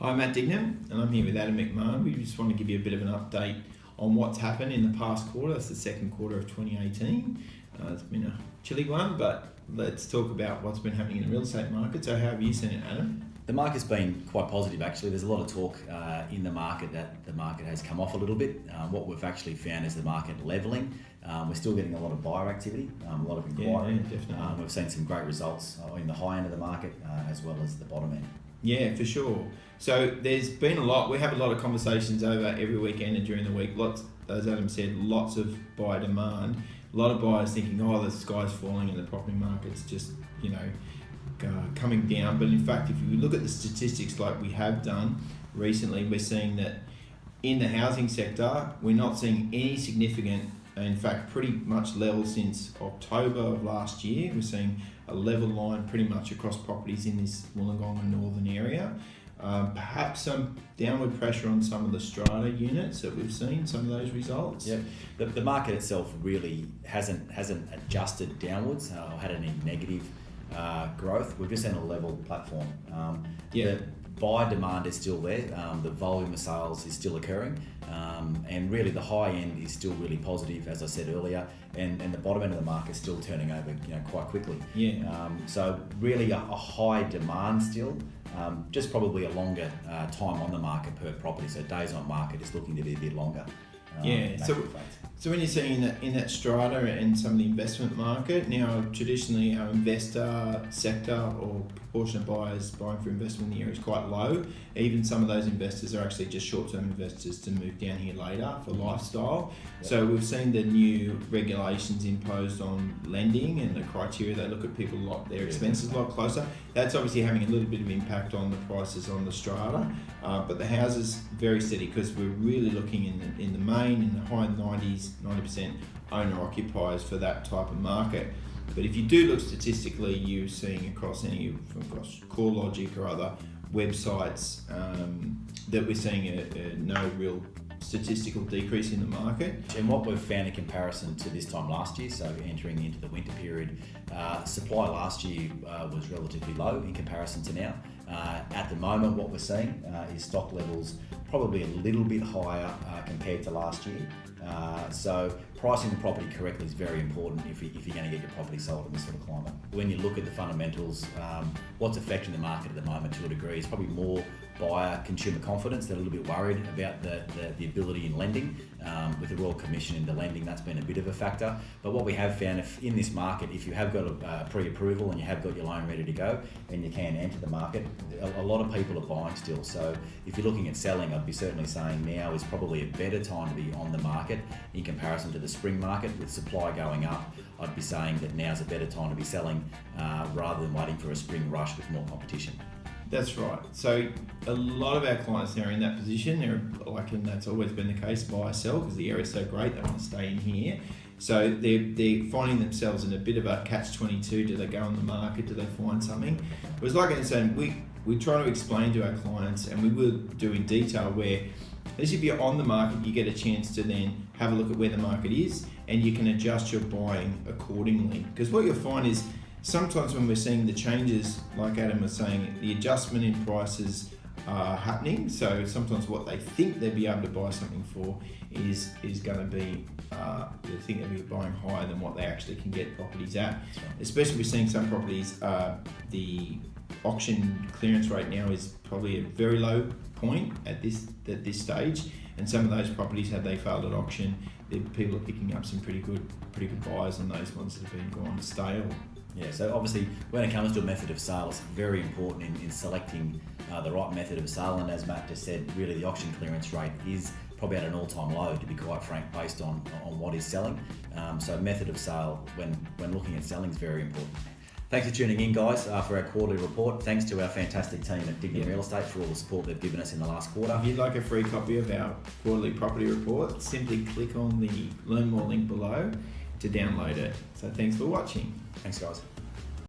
Hi, Matt Dignam, and I'm here with Adam McMahon. We just want to give you a bit of an update on what's happened in the past quarter. It's the second quarter of 2018. It's been a chilly one, but let's talk about what's been happening in the real estate market. So how have you seen it, Adam? The market's been quite positive actually. There's a lot of talk in the market that the market has come off a little bit. What we've actually found is the market levelling. We're still getting a lot of buyer activity, a lot of inquiry. Yeah, definitely. We've seen some great results in the high end of the market as well as the bottom end. Yeah, for sure. So there's been a lot. We have a lot of conversations over every weekend and during the week. Lots, as Adam said, lots of buyer demand. A lot of buyers thinking, oh, the sky's falling and the property market's just, coming down. But in fact, if you look at the statistics like we have done recently, we're seeing that in the housing sector, we're not seeing any significant, in fact, pretty much level since October of last year. We're seeing a level line pretty much across properties in this Wollongong and northern area. Perhaps some downward pressure on some of the strata units that we've seen, some of those results. Yeah, the market itself really hasn't adjusted downwards or had any negative growth. We've just seen a level platform. The buyer demand is still there. The volume of sales is still occurring, and really the high end is still really positive, as I said earlier, and the bottom end of the market is still turning over, quite quickly. So really a high demand still. Just probably a longer time on the market per property. So days on market is looking to be a bit longer. So when you're seeing in that strata and some of the investment market, now traditionally our investor sector or proportion of buyers buying for investment in the area is quite low. Even some of those investors are actually just short-term investors to move down here later for lifestyle. So we've seen the new regulations imposed on lending and the criteria. They look at people their expenses a lot closer. That's obviously having a little bit of impact on the prices on the strata, but the houses very steady because we're really looking in the main, in the high 90% owner occupiers for that type of market. But if you do look statistically, you're seeing across CoreLogic or other websites that we're seeing no real statistical decrease in the market. And what we've found in comparison to this time last year, so entering into the winter period, supply last year was relatively low in comparison to now. At the moment, what we're seeing is stock levels probably a little bit higher compared to last year. So pricing the property correctly is very important if you're going to get your property sold in this sort of climate. When you look at the fundamentals, what's affecting the market at the moment to a degree is probably more buyer consumer confidence. They're a little bit worried about the ability in lending. With the Royal Commission into lending, that's been a bit of a factor. But what we have found, if in this market, if you have got a pre-approval and you have got your loan ready to go, then you can enter the market. A lot of people are buying still. So if you're looking at selling, I'd be certainly saying now is probably a better time to be on the market in comparison to the spring market. With supply going up, I'd be saying that now's a better time to be selling rather than waiting for a spring rush with more competition. That's right. So a lot of our clients now are in that position. And that's always been the case, buy or sell, because the area's so great, they want to stay in here. So they're finding themselves in a bit of a catch-22. Do they go on the market? Do they find something? It was like I said, we try to explain to our clients, and we will do in detail where, at least if you're on the market, you get a chance to then have a look at where the market is, and you can adjust your buying accordingly. Because what you'll find is, sometimes when we're seeing the changes, like Adam was saying, the adjustment in prices are happening. So sometimes what they think they'll be able to buy something for is going to be, they think they'll be buying higher than what they actually can get properties at. Right. Especially we're seeing some properties, the auction clearance rate now is probably a very low point at this stage. And some of those properties, had they failed at auction, people are picking up some pretty good buys on those ones that have been gone stale. Yeah, so obviously when it comes to a method of sale, it's very important in selecting the right method of sale. And as Matt just said, really the auction clearance rate is probably at an all-time low, to be quite frank, based on what is selling. So method of sale when looking at selling is very important. Thanks for tuning in, guys, for our quarterly report. Thanks to our fantastic team at Dignam Real Estate for all the support they've given us in the last quarter. If you'd like a free copy of our quarterly property report, simply click on the Learn More link below to download it. So thanks for watching. Thanks, guys.